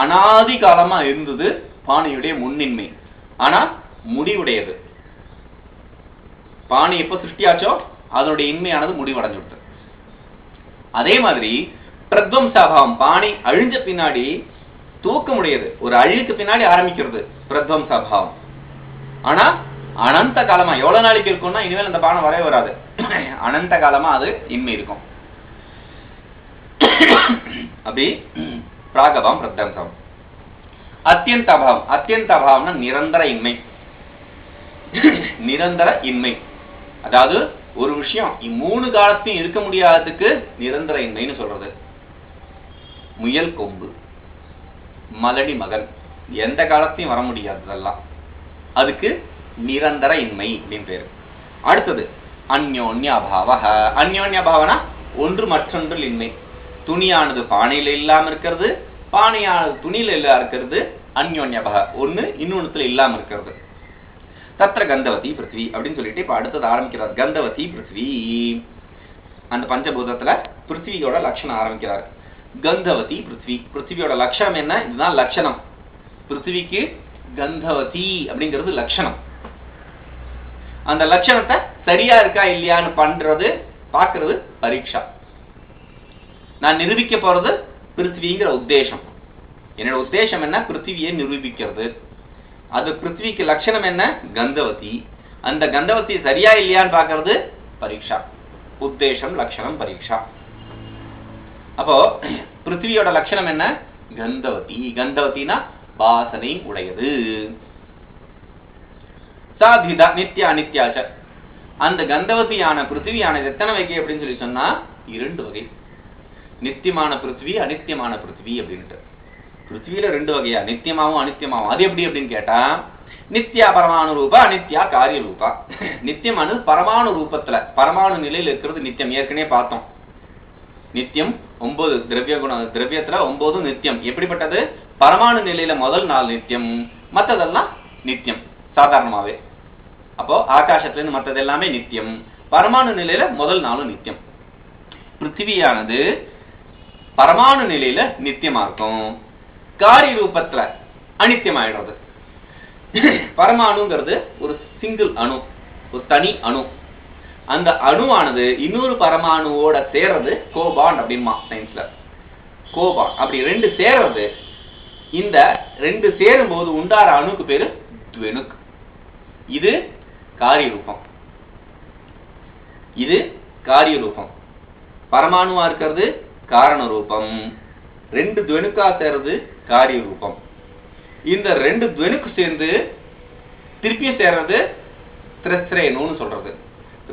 Speaker 1: அனாதி காலமா இருந்தது பானையுடைய முன்னின்மை. ஆனா முடிவுடையது. பானை எப்ப சிருஷ்டியாச்சோ அதனுடைய இன்மையானது முடிவடைஞ்சு விட்டு. அதே மாதிரி பிரத்வம்சாபாவம், பானை அழிஞ்ச பின்னாடி தூக்கமுடையது, ஒரு அழிவுக்கு பின்னாடி ஆரம்பிக்கிறது பிரத்வம்சாபாவம். ஆனா அனந்த காலமா எவ்வளவு நாளைக்கு இருக்கும்னா இனிமேல் அந்த பானை வரவே வராது, அனந்த காலமா அது இன்மை இருக்கும். அப்படி பிராகபாவம் பிரத்வம்சம். அத்தியந்த அபாவம், அத்தியந்த அபாவம்னா நிரந்தர இன்மை. நிரந்தர இன்மை அதாவது ஒரு விஷயம் 3 காலத்தையும் இருக்க முடியாததுக்கு நிரந்தர இன்மைன்னு சொல்றது. முயல் கொம்பு, மலடி மகன் எந்த காலத்தையும் வர முடியாததெல்லாம் அதுக்கு நிரந்தர இன்மை அப்படின்னு பேரு. அடுத்தது அந்யோன்ய அபாவ. அந்யோன்ய அபாவனா ஒன்று மற்றொன்றில் இன்மை. துணியானது பானையில இல்லாம இருக்கிறது, பானையானது துணியில இல்லாம இருக்கிறது அந்யோன்ய அபாவ. ஒண்ணு இன்னொன்னுத்துல இல்லாம இருக்கிறது. தத்ர கந்தவதி பிருத்வி அப்படின்னு சொல்லிட்டு இப்ப அடுத்தது ஆரம்பிக்கிறார். கந்தவதி பிருத்வி, அந்த பஞ்சபூதத்துல பிருத்வியோட லட்சணம் ஆரம்பிக்கிறார். கந்தவதி பிருத்வி, பிருத்வியோட லட்சணம் என்ன? இதுதான் லட்சணம். பிருத்விக்கு கந்தவதி அப்படிங்கிறது லட்சணம். அந்த லட்சணத்தை சரியா இருக்கா இல்லையான்னு பண்றது, பாக்குறது பரீட்சா. நான் நிரூபிக்க போறது பிருத்விங்கிற உத்தேசம். என்னோட உத்தேசம் என்ன? பிருத்வியை நிரூபிக்கிறது. அது பிருத்விக்கு லட்சணம் என்ன? கந்தவதி. அந்த கந்தவதி சரியா இல்லையான்னு பாக்குறது பரீட்சா. உத்தேசம், லட்சணம், பரீட்சா. அப்போ பிருத்வியோட லட்சணம் என்ன? கந்தவதி. கந்தவத்தினா வாசனை உடையது. சாதிதா நித்ய அனித்யாச்ச. அந்த கந்தவதியான பிருத்வியானது எத்தனை வகை அப்படின்னு சொல்லி சொன்னா 2 வகை. நித்தியமான பிருத்வி, அனித்தியமான பிருத்வி அப்படின்ட்டு. பிருத்வியில 2 வகையா, நித்தியமாவும் அனித்தியமாவும். அது எப்படி அப்படின்னு கேட்டா, நித்யா பரமாணு ரூபா, அனித்யா காரிய ரூபா. நித்தியமானது பரமாணு ரூபத்துல, பரமாணு நிலையில இருக்கிறது நித்தியம். ஏற்கனவே பார்த்தோம். நித்தியம் 9 திரவியத்துல 9 நித்தியம். எப்படிப்பட்டது? பரமாணு நிலையில முதல் 4 நித்தியம், மற்றதெல்லாம் நித்தியம் சாதாரணமாவே. அப்போ ஆகாசத்துல இருந்து மற்றது எல்லாமே நித்தியம். பரமாணு நிலையில முதல் 4 நித்தியம். பிருத்திவியானது பரமாணு நிலையில நித்தியமா இருக்கும், காரிய ரூபத்துல அனித்தியமாயிடுறது. பரமாணுங்கிறது ஒரு சிங்கிள் அணு, ஒரு தனி அணு. அந்த அணுவானது இன்னொரு பரமாணுவோட சேர்றது கோபாண்ட் அப்படின்மா சயின்ஸ்ல. கோபாண்ட் அப்படி 2 சேர்றது. இந்த 2 சேரும் போது உண்டார அணுக்கு பேரு துவெனுக். இது காரிய ரூபம், இது காரிய ரூபம். பரமாணுவா இருக்கிறது காரண ரூபம். 2 துவெனுக்கா சேர்றது காரிய ரூபம். இந்த 2 துவெனுக்கு சேர்ந்து திருப்பியும் சேர்றது திரஸ்ரேணுன்னு சொல்றது.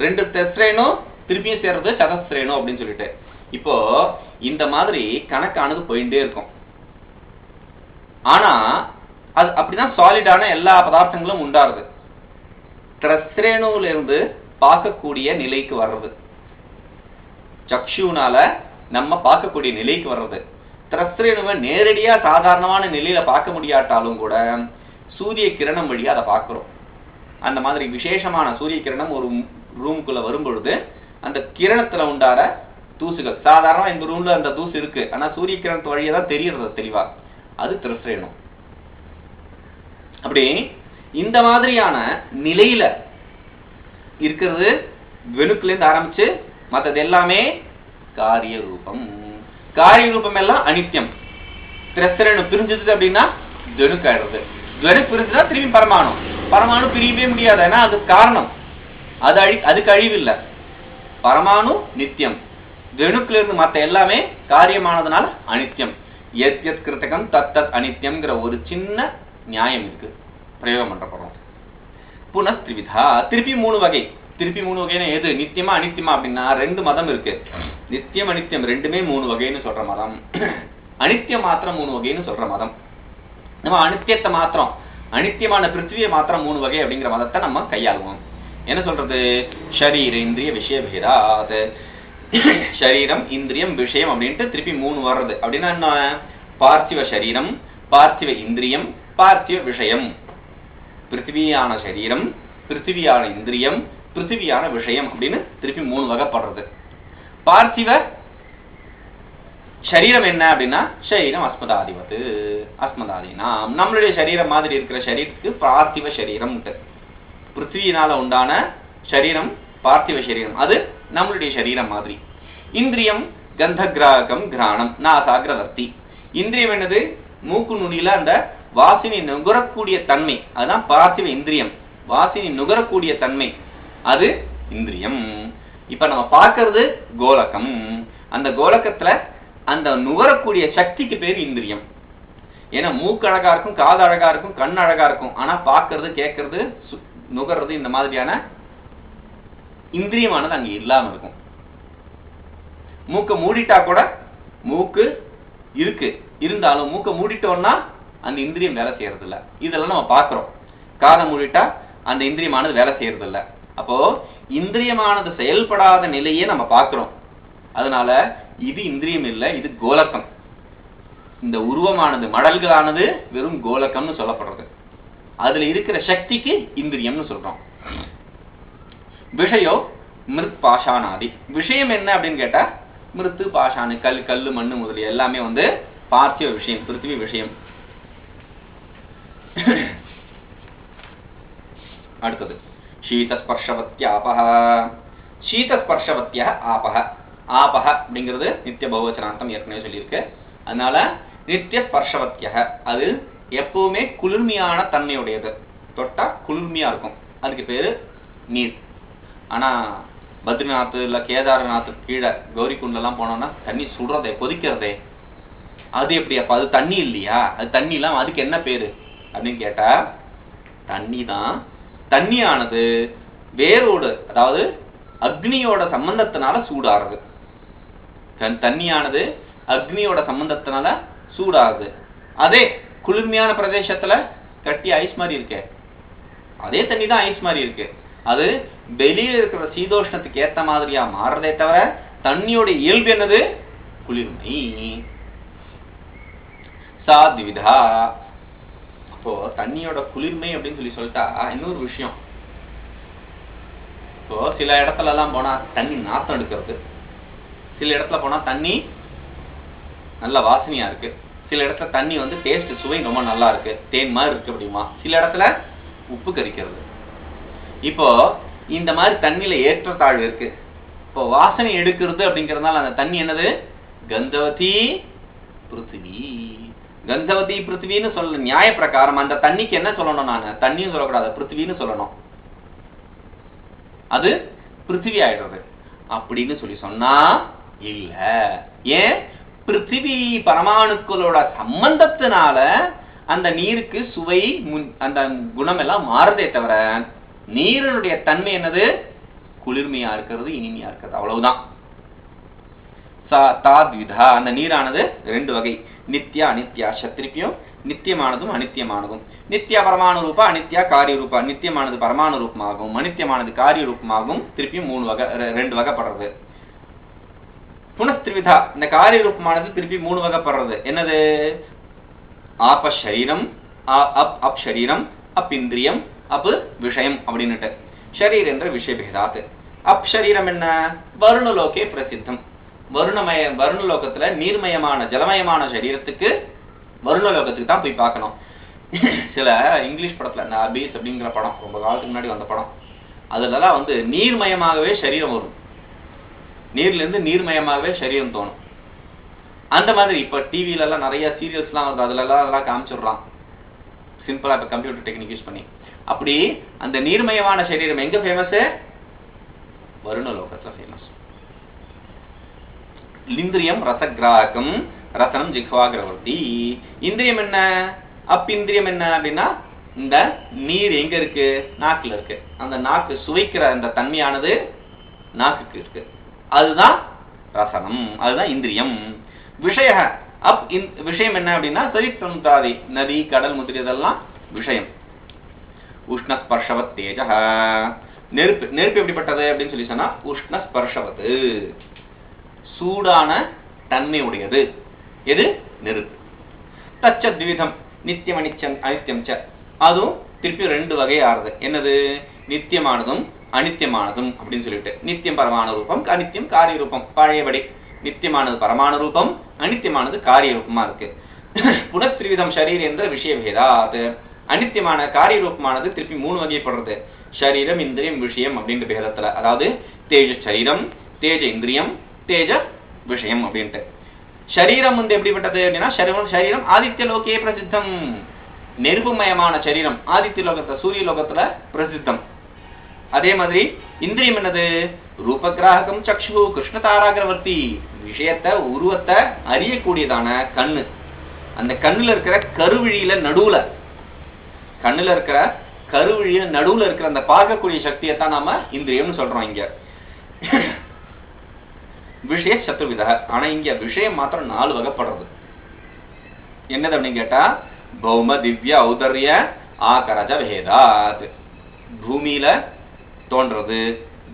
Speaker 1: 2 திரஸ்ரேணு திருப்பியும் சேர்றது சதஸ்ரேணு அப்படின்னு சொல்லிட்டு. இப்போ இந்த மாதிரி கணக்கானது போயிட்டே இருக்கும். ஆனா அது அப்படிதான் சாலிடான எல்லா பதார்த்தங்களும் உண்டாருது. திரஸ்ரேணுல இருந்து பார்க்கக்கூடிய நிலைக்கு வர்றது, சக்ஷுனால நம்ம பார்க்கக்கூடிய நிலைக்கு வர்றது. திரஸ்ரேணுவை நேரடியா சாதாரணமான நிலையில பார்க்க முடியாட்டாலும் கூட சூரிய கிரணம் வழியா அதை பார்க்கிறோம். அந்த மாதிரி விசேஷமான சூரிய கிரணம் ஒரு ரூமுக்குள்ள வரும் பொழுது அந்த கிரணத்துல உண்டார தூசுகள், சாதாரணமா இந்த ரூம்ல அந்த தூசு இருக்கு, ஆனா சூரிய கிரணத்து வழியா தான் தெரியறது தெளிவா, அது திரஸ்ரேணு. அப்படி இந்த மாதிரியான நிலையில இருக்கிறது வெனுக்குல இருந்து ஆரம்பிச்சு மற்றது எல்லாமே காரிய ரூபம். காரிய ரூபம் எல்லாம் அனித்தியம். திரஸ்ரேணு பிரிஞ்சது அப்படின்னா துவனுக்கு ஆயிடுறது. துவனுக்கு பிரிஞ்சுதா திரும்பி பரமாணு. பரமாணு பிரியவே முடியாது, ஏன்னா அது காரணம், அதுக்கு அழிவு இல்லை. பரமாணு நித்தியம், துவனுக்குல இருந்து மற்ற எல்லாமே காரியமானதுனால அனித்தியம். எத் எத் கிருத்தகம் தத் தத் அனித்தியம்ங்கிற ஒரு சின்ன நியாயம் இருக்கு, பிரயோகம் பண்றப்படும். புனஸ்திரிவிதா, திருப்பி 3 வகை. திருப்பி 3 வகைன்னா எது? நித்தியமா அனித்தியமா அப்படின்னா 2 மதம் இருக்கு. நித்தியம் அனித்தியம் ரெண்டுமே 3 வகைன்னு சொல்ற மதம். அனித்தியம் மாத்திரம் 3 வகைன்னு சொல்ற மதம். நம்ம அனித்தியத்தை மாத்திரம், அனித்தியமான பிருத்திவியை மாத்திரம் 3 வகை அப்படிங்கிற மதத்தை நம்ம கையாளுவோம். என்ன சொல்றது? ஷரீர இந்திரிய விஷய பேதாத். சரீரம் இந்திரியம் விஷயம் அப்படின்ட்டு திருப்பி 3 வர்றது. அப்படின்னா என்ன? பார்த்திவ சரீரம், பார்த்திவ இந்திரியம், பார்த்திவ விஷயம். பிருத்திவியான சரீரம், பிருத்திவியான இந்திரியம், பிருத்திவியான விஷயம் அப்படின்னு திருப்பி 3 வகைப்படுறது. பார்த்திவ சரீரம் என்ன அப்படின்னா சரீரம் அஸ்மதாதிபத்து அஸ்மதாதினா நம்மளுடைய சரீரம் மாதிரி இருக்கிற சரீரத்துக்கு பார்த்திவ சரீரம். பிருத்திவியினால உண்டான சரீரம் பார்த்திவ சரீரம், அது நம்மளுடைய சரீரம் மாதிரி. இந்திரியம் கந்தகிராகம் கிராணம் நாசாகிரவர்த்தி. இந்திரியம் என்னது? மூக்கு நுனியில அந்த வாசினி நுகரக்கூடிய தன்மை, அதுதான் பார்த்திவ இந்திரியம். வாசினி நுகரக்கூடிய தன்மை அது இந்திரியம். இப்ப நம்ம பார்க்கறது கோலகம். அந்த கோலகத்துல அந்த நுகரக்கூடிய சக்திக்கு பேர் இந்திரியம். ஏன்னா மூக்கு அழகா இருக்கும், காது அழகா இருக்கும், கண் அழகா இருக்கும், ஆனா பார்க்கறது கேட்கறது நுகர்றது இந்த மாதிரியான இந்திரியமானது அங்க இல்லாம இருக்கும். மூக்க மூடிட்டா கூட மூக்கு இருக்கு, இருந்தாலும் மூக்க மூடிட்டோம்னா அந்த இந்திரியம் வேலை செய்யறது இல்ல. இதெல்லாம் நம்ம பார்க்கிறோம். காதை மூடிட்டா அந்த இந்திரியமானது வேலை செய்யறது இல்ல. அப்போ இந்திரியமானது செயல்படாத நிலையே நம்ம பார்க்கிறோம். அதனால இது இந்திரியம் இல்ல, இது கோலக்கம். இந்த உருவமானது மடல்களானது வெறும் கோலக்கம்னு சொல்லப்படுறது. அதுல இருக்கிற சக்திக்கு இந்திரியம்னு சொல்றோம். விஷயோ மிருத் பாஷானாதி. விஷயம் என்ன அப்படின்னு கேட்டா மிருத்து பாஷானு, கல்லு மண்ணு முதலிய எல்லாமே பார்த்திவ விஷயம், பிருத்திவி விஷயம். அடுத்தது சீதஸ்பர்ஷவத்ய ஆபஹ. சீதஸ்பர்ஷவத்ய ஆபஹ. ஆபஹ அப்படிங்கிறது நித்திய பகுவச்சனாந்தம், ஏற்கனவே சொல்லியிருக்கு. அதனால நித்திய ஸ்பர்ஷவத்ய, அது எப்பவுமே குளிர்மையான தன்மையுடையது. தொட்டா குளிர்மையா இருக்கும், அதுக்கு பேரு நீர். ஆனா பத்ரிநாத் இல்ல கேதார்நாத் கீழே கௌரி குண்டெல்லாம் போனோம்னா தண்ணி சுடுறதே, கொதிக்கிறதே, அது எப்படி? அப்ப அது தண்ணி இல்லையா? அது தண்ணி இல்லாம அதுக்கு என்ன பேரு அப்படின்னு கேட்டா தண்ணி தான். தண்ணியானது வேரோடு, அதாவது அக்னியோட சம்பந்தத்தினால சூடாறுது. தண்ணியானது அக்னியோட சம்பந்தத்தினால சூடாகுது. அதே குளிர்மையான பிரதேசத்துல கட்டி ஐஸ் மாதிரி இருக்கு, அதே தண்ணி தான் ஐஸ் மாதிரி இருக்கு. அது வெளியில இருக்கிற சீதோஷ்ணத்துக்கு ஏத்த மாதிரியா மாறுறதே தவிர தண்ணியோட இயல்பு என்னது? குளிர்மை. சாத்விதா. அப்போ தண்ணியோட குளிர்மை அப்படின்னு சொல்லிட்டா இன்னொரு விஷயம். இப்போ சில இடத்துல எல்லாம் போனா தண்ணி நாத்தம் எடுக்கிறது, சில இடத்துல போனா தண்ணி நல்ல வாசனையா இருக்கு, சில இடத்துல தண்ணி டேஸ்ட் சுவை ரொம்ப நல்லா இருக்கு, தேன் மாதிரி இருக்கு அப்படிமா, சில இடத்துல உப்பு கரிக்கிறது. இப்போ இந்த மாதிரி தண்ணியில ஏற்றத்தாழ்வு இருக்கு. இப்போ வாசனை எடுக்கிறது அப்படிங்கறதுனால அந்த தண்ணி என்னது? கந்தவதி பிருத்திவி. கந்தவதி பிருத்திவின்னு சொல்ல நியாய பிரகாரம் அந்த தண்ணிக்கு என்ன சொல்லணும்? நான் தண்ணியும் சொல்லக்கூடாது, பிருத்திவின்னு சொல்லணும். அது பிருத்திவி ஆயிடுறது அப்படின்னு சொன்னா இல்ல. ஏன்? பிருத்திவி பரமாணுக்களோட சம்பந்தத்தினால அந்த நீருக்கு சுவை, அந்த குணம் எல்லாம் மாறுதே தவிர நீரினுடைய தன்மை என்னது? குளிர்மையா இருக்கிறது, இனிமையா இருக்கிறது, அவ்வளவுதான். தாத்விதா. அந்த நீரானது 2 வகை, நித்யா அனித்யா. திருப்பியும் நித்தியமானதும் அனித்தியமானதும். நித்யா பரமாணு ரூபா, அனித்யா காரிய ரூபா. நித்தியமானது பரமாணு ரூபமாகவும் அனித்தியமானது காரிய ரூபமாகவும் திருப்பியும் 3 வகை, 2 வகைப்படுறது. புனஸ்திரிவிதா. இந்த காரிய ரூபமானது திருப்பி 3 வகைப்படுறது. என்னது? ஆப சரீரம், அப் சரீரம், அப் இந்திரியம், அப் விஷயம் அப்படின்னுட்டு. ஷரீர் என்ற விஷய பேதாத்து. அப் சரீரம் என்ன? வருணலோகே பிரசித்தம். வருணலோகத்துல நீர்மயமான ஜலமயமான சரீரத்துக்கு வருணலோகத்துக்கு தான் போய் பார்க்கணும். சில இங்கிலீஷ் படத்துல இந்த அபீஸ் அப்படிங்கிற படம், ரொம்ப காலத்துக்கு முன்னாடி வந்த படம், அதுலலாம் நீர்மயமாகவே சரீரம் வரும், நீர்ல இருந்து நீர்மயமாகவே சரீரம் தோணும். அந்த மாதிரி இப்ப டிவில எல்லாம் நிறைய சீரியல்ஸ் எல்லாம் வருது, அதுல எல்லாம் அதெல்லாம் காமிச்சிடுறான் சிம்பிளா, இப்ப கம்ப்யூட்டர் டெக்னிக் யூஸ் பண்ணி. அப்படி அந்த நீர்மயமான சரீரம் எங்க ஃபேமஸ்? வருணலோகத்துல ஃபேமஸ். இந்திரியம் ரசகிராகம், ரசனம் ஜிஹ்வாகிரவர்த்தி. இந்திரியம் என்ன? அப் இந்திரியம் என்ன அப்படின்னா இந்த நீர் எங்க இருக்கு? நாக்குல இருக்கு. அந்த நாக்கு சுவைக்கிற அந்த தன்மையானது நாக்குக்கு இருக்கு, அதுதான் ரசனம், அதுதான் இந்திரியம். விஷய அப் விஷயம் என்ன அப்படின்னா சரித்திரமுதாதி, நதி கடல் முதலியதெல்லாம் விஷயம். உஷ்ணஸ்பர்ஷவத் தேஜ. நெருப்பு. நெருப்பு எப்படிப்பட்டது அப்படின்னு சொன்னா உஷ்ணஸ்பர்ஷவத், சூடான தன்மை உடையது. எது? நெருப்பு. தச்ச த்விவிதம், நித்தியம் அனித்தியம் அனித்தியம் ச. அதுவும் திருப்பி 2 வகை ஆறுது. என்னது? நித்தியமானதும் அனித்தியமானதும் அப்படின்னு சொல்லிட்டு நித்தியம் பரமாணு ரூபம், அனித்தியம் காரிய ரூபம். பழையபடி நித்தியமானது பரமாணு ரூபம், அனித்தியமானது காரிய ரூபமா இருக்கு. புனத்ரிவிதம் ஷரீரேந்திர விஷய பேதாத். அனித்தியமான காரிய ரூபமானது திருப்பி 3 வகைப்படுறது. ஷரீரம், இந்திரியம், விஷயம் அப்படின்ற பேதத்துல. அதாவது தேஜ சரீரம், தேஜ இந்திரியம், தேஜ விஷயம் அப்படின்ட்டு. சரீரம் வந்து எப்படிப்பட்டது அப்படின்னா, சரீரம் ஆதித்ய லோகே பிரசித்தம். நெருப்புமயமான சரீரம் ஆதித்ய லோகத்துல, சூரிய லோகத்துல பிரசித்தம். அதே மாதிரி இந்திரியம் என்னது? ரூபகிராகம் சக்ஷு கிருஷ்ண தாராகிரவர்த்தி. விஷயத்தை, உருவத்தை அறியக்கூடியதான கண்ணு. அந்த கண்ணுல இருக்கிற கருவிழியில நடுவுல, கண்ணுல இருக்கிற கருவிழியில நடுவுல இருக்கிற அந்த பார்க்கக்கூடிய சக்தியை தான் நாம இந்திரியம்னு சொல்றோம் இங்க. விஷய சத்துர்வித. ஆனா இங்க விஷயம் மாத்திரம் 4 வகைப்படுறது. என்னது அப்படின்னு கேட்டா, பௌம திவ்ய ஔதர்ய ஆகரஜ வேதாத். பூமியில தோன்றது,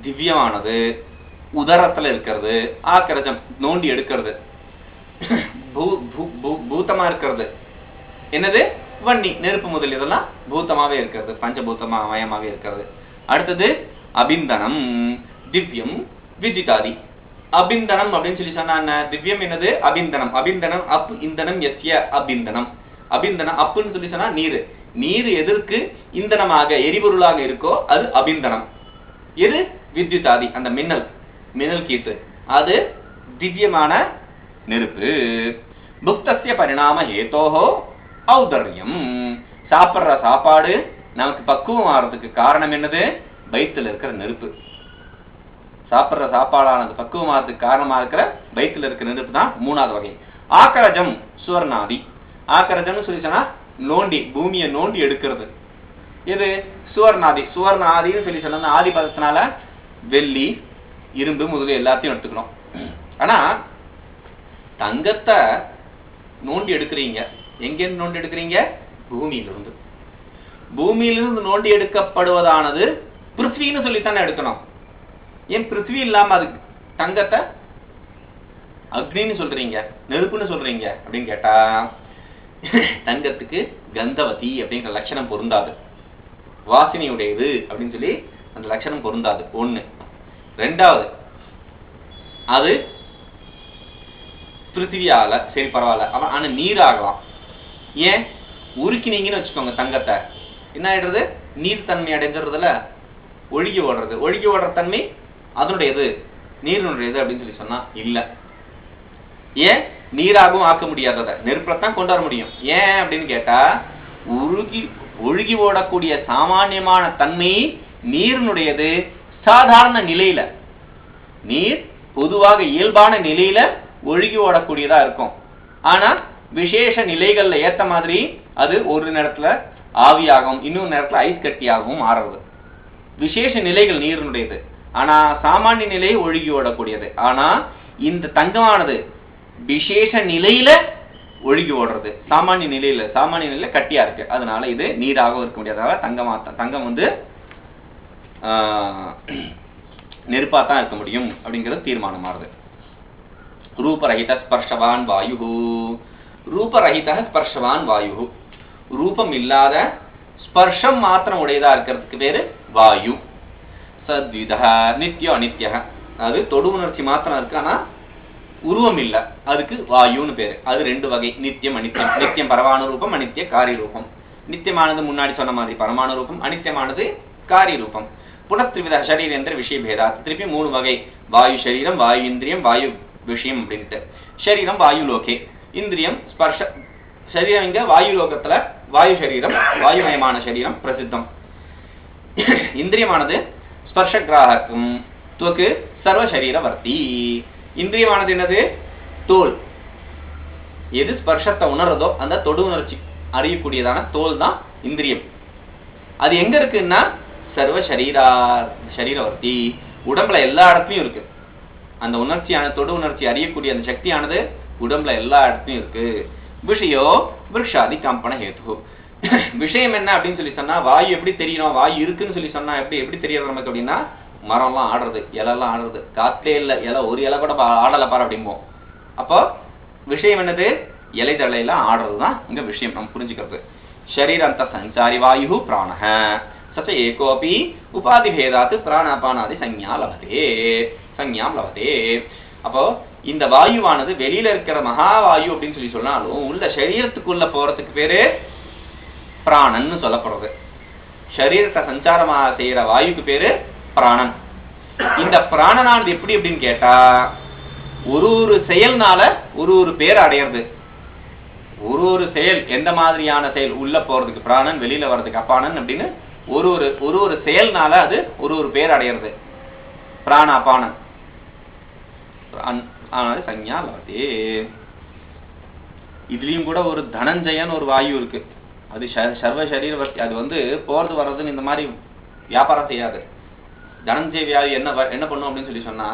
Speaker 1: திவ்யமானது, உதரத்துல இருக்கிறது, ஆகரஜம் நோண்டி எடுக்கிறது, பூதமா இருக்கிறது. என்னது? வன்னி, நெருப்பு முதல் இதெல்லாம் பூதமாவே இருக்கிறது, பஞ்சபூதமா மயமாவே இருக்கிறது. அடுத்தது அபிந்தனம், திவ்யம், விதிதாதி. அபிந்தனம் அப்படின்னு சொல்லி சொன்னா என்ன? திவ்யம் என்னது? அபிந்தனம். அபிந்தனம் அப் இந்தனம் எஸ்ய அபிந்தனம். அபிந்தனம் அப்புன்னு சொல்லி சொன்னா நீர். நீர் எதற்கு இந்தனமாக எரிபொருளாக இருக்கோ அது அபிந்தனம். எது? வித்யுதாதி, அந்த மின்னல், மின்னல் கீத்து, அது திவ்யமான நெருப்பு. புக்தஸ்ய பரிணாம ஹேதோஹோ ஔதர்யம். சாப்பிடுற சாப்பாடு நமக்கு பக்குவம் ஆறதுக்கு காரணம் என்னது? வயிற்றுல இருக்கிற நெருப்பு. சாப்பிடுற சாப்பாடானது பக்குவமானதுக்கு காரணமா இருக்கிற வயிற்றுல இருக்கிற நெருப்பு தான் 3வது வகை. ஆகரஜம் சுவர்ணாதி. ஆகரஜம்னு சொல்லி சொன்னா நோண்டி, பூமியை நோண்டி எடுக்கிறது. இது சுவர்ணாதி. சுவர்ணாதின்னு சொல்லி சொன்னா ஆதி பதத்தினால வெள்ளி, இரும்பு முதலிய எல்லாத்தையும் எடுத்துக்கணும். ஆனா தங்கத்தை நோண்டி எடுக்கிறீங்க, எங்கிருந்து நோண்டி எடுக்கிறீங்க? பூமியிலிருந்து. பூமியிலிருந்து நோண்டி எடுக்கப்படுவதானது பிருத்வின்னு சொல்லித்தானே எடுக்கணும். ஏன் பிருத்வி இல்லாம அது தங்கத்தை அக்னின்னு சொல்றீங்க, நெருப்புன்னு சொல்றீங்க அப்படின்னு கேட்டா, தங்கத்துக்கு கந்தவதி அப்படிங்கிற லட்சணம் பொருந்தாது. வாசனையுடையது அப்படின்னு சொல்லி அந்த லட்சணம் பொருந்தாது. 1. 2வது, அது பிருத்திவியால சரி பரவாயில்ல, ஆனா நீர் ஆகலாம். ஏன்? உருக்கினீங்கன்னு வச்சுக்கோங்க தங்கத்தை, என்ன ஆயிடுறது? நீர் தன்மை அடைஞ்சிடுறதுல ஒழுகி ஓடுறது. ஒழுகி ஓடுற தன்மை அதனுடையது, நீரினுடையது அப்படின்னு சொல்லி சொன்னா இல்ல. ஏன்? நீராகவும் ஆக்க முடியாததை நெருப்புலத்தான் கொண்டு வர முடியும். ஏன் அப்படின்னு கேட்டா, ஒழுகி ஓடக்கூடிய சாமானியமான தன்மை நீரினுடையது. சாதாரண நிலையில, நீர் பொதுவாக இயல்பான நிலையில ஒழுகி ஓடக்கூடியதா இருக்கும். ஆனா விசேஷ நிலைகள்ல ஏத்த மாதிரி அது ஒரு நேரத்துல ஆவியாகவும் இன்னொரு நேரத்துல ஐஸ் கட்டியாகவும் மாறுறது. விசேஷ நிலைகள் நீரினுடையது, ஆனா சாமானிய நிலை ஒழுகி ஓடக்கூடியது. ஆனா இந்த தங்கமானது விசேஷ நிலையில ஒழுகி ஓடுறது, சாமானிய நிலையில கட்டியா இருக்கு. அதனால இது நீராகவும் இருக்க முடியாத தங்கம் வந்து நெருப்பாத்தான் இருக்க முடியும் அப்படிங்கிறது தீர்மானமாறுது. ரூபரஹித ஸ்பர்ஷவான் வாயு. ரூபரஹித ஸ்பர்ஷவான் வாயு. ரூபம் இல்லாத ஸ்பர்ஷம் மாத்திரம் உடையதா இருக்கிறதுக்கு பேரு வாயு. சத்வித நித்யோ அனித்ய. அது தொடு உணர்ச்சி மாத்திரம் இருக்கு, ஆனா உருவம் இல்ல, அதுக்கு வாயுன்னு பேரு. அது 2 வகை, நித்தியம் அனித்தியம். நித்தியம் பரமாணு ரூபம், அனித்திய காரிய ரூபம். நித்தியமானது முன்னாடி சொன்ன மாதிரி பரமாணு ரூபம், அனித்தியமானது காரிய ரூபம். புனத்ரிவித ஷரீரேந்திர விஷய பேதா. திருப்பி 3 வகை, வாயு சரீரம், வாயு இந்திரியம், வாயு விஷயம் அப்படின்ட்டு. சரீரம் வாயு லோகே, இந்திரியம் ஸ்பர்ஷ. சரீரம் இங்க வாயு லோகத்துல வாயு சரீரம், வாயுமயமான சரீரம் பிரசித்தம். இந்திரியமானது ஸ்பர்ஷ கிராஹகம் துவக்கு சர்வ சரீரவர்த்தி. இந்திரியமானது என்னது? தோல். எது ஸ்பர்ஷத்தை உணர்றதோ அந்த தொடு உணர்ச்சி அறியக்கூடியதான தோல் தான் இந்திரியம். அது எங்க இருக்குன்னா சர்வ சரீரவர்த்தி, உடம்புல எல்லா இடத்துலயும் இருக்கு. அந்த உணர்ச்சியான தொடு உணர்ச்சி அறியக்கூடிய அந்த சக்தியானது உடம்புல எல்லா இடத்துலயும் இருக்கு. விஷயோ விருஷாதி கம்பன ஹேது. விஷயம் என்ன அப்படின்னு சொல்லி சொன்னா, வாயு எப்படி தெரியணும்? வாயு இருக்குன்னு சொல்லி சொன்னா எப்படி தெரியறது நமக்கு அப்படின்னா, மரம்லாம் ஆடுறது, இலைலாம் ஆடுறது, காத்தே இல்லை, இலை ஒரு இலை கூட ஆடலை பாரு அப்படிம்போம். அப்போ விஷயம் என்னது? இலை தழையெல்லாம் ஆடுறதுதான் இங்க விஷயம், நம்ம புரிஞ்சுக்கிறது. ஷரீரந்த சஞ்சாரி வாயு பிராணஹ. சச்ச ஏகோபி உபாதி பேதாத்து பிராணாபானாதி சஞ்ஞா லபதே. அப்போ இந்த வாயுவானது வெளியில இருக்கிற மகாவாயு அப்படின்னு சொல்லி சொன்னாலும் உள்ள சரீரத்துக்குள்ள போறதுக்கு பேரு பிராணன்னு சொல்லப்படுறது. சரீரத்தை சஞ்சாரமாக செய்யற வாயுக்கு பேரு பிராணன். இந்த பிராணனானது எப்படி அப்படின்னு கேட்டா ஒரு செயல்னால ஒரு பேர் அடையிறது. ஒரு செயல் எந்த மாதிரியான செயல் உள்ள போறதுக்கு பிராணன், வெளியில வர்றதுக்கு அப்பானன் அப்படின்னு ஒரு செயல்னால அது ஒரு பேர் அடையிறது. பிராண அபானன் சஞ்ஞா லபதே. இதுலயும் கூட ஒரு தனஞ்சயன் ஒரு வாயு இருக்கு. அது சர்வ சரீரவர்த்தி. அது போறது வர்றதுன்னு இந்த மாதிரி வியாபாரம் செய்யாது. தனஞ்சய வாயு என்ன பண்ணும் அப்படின்னு சொல்லி சொன்னா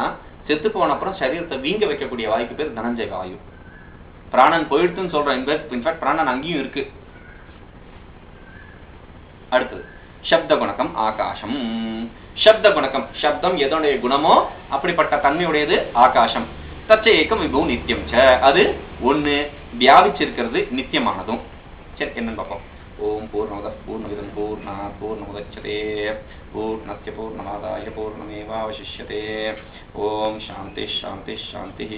Speaker 1: செத்து போன அப்புறம் சரீரத்தை வீங்க வைக்கக்கூடிய வாயுக்கு பேர் தனஞ்சய வாயு. பிராணன் போயிடுத்துன்னு சொல்றேன். இன்ஃபேக்ட் பிராணன் அங்கேயும் இருக்கு. அடுத்தது சப்த குணகம் ஆகாசம். சப்த குணகம், சப்தம் எதனுடைய குணமோ அப்படிப்பட்ட தன்மையுடையது ஆகாசம். தச்ச ஏகம் விபு நித்தியம் ச, அது ஒண்ணு வியாபிச்சிருக்கிறது, நித்தியமானதும். சரி, என்னன்னு பார்ப்போம். ஓம் பூர்ணமத பூர்ணமிதம் பூர்ணாத் பூர்ணமுதச்யதே பூர்ணஸ்ய பூர்ணமாதாய பூர்ணமேவாவசிஷ்யதே. ஓம் சாந்தி சாந்தி சாந்தி.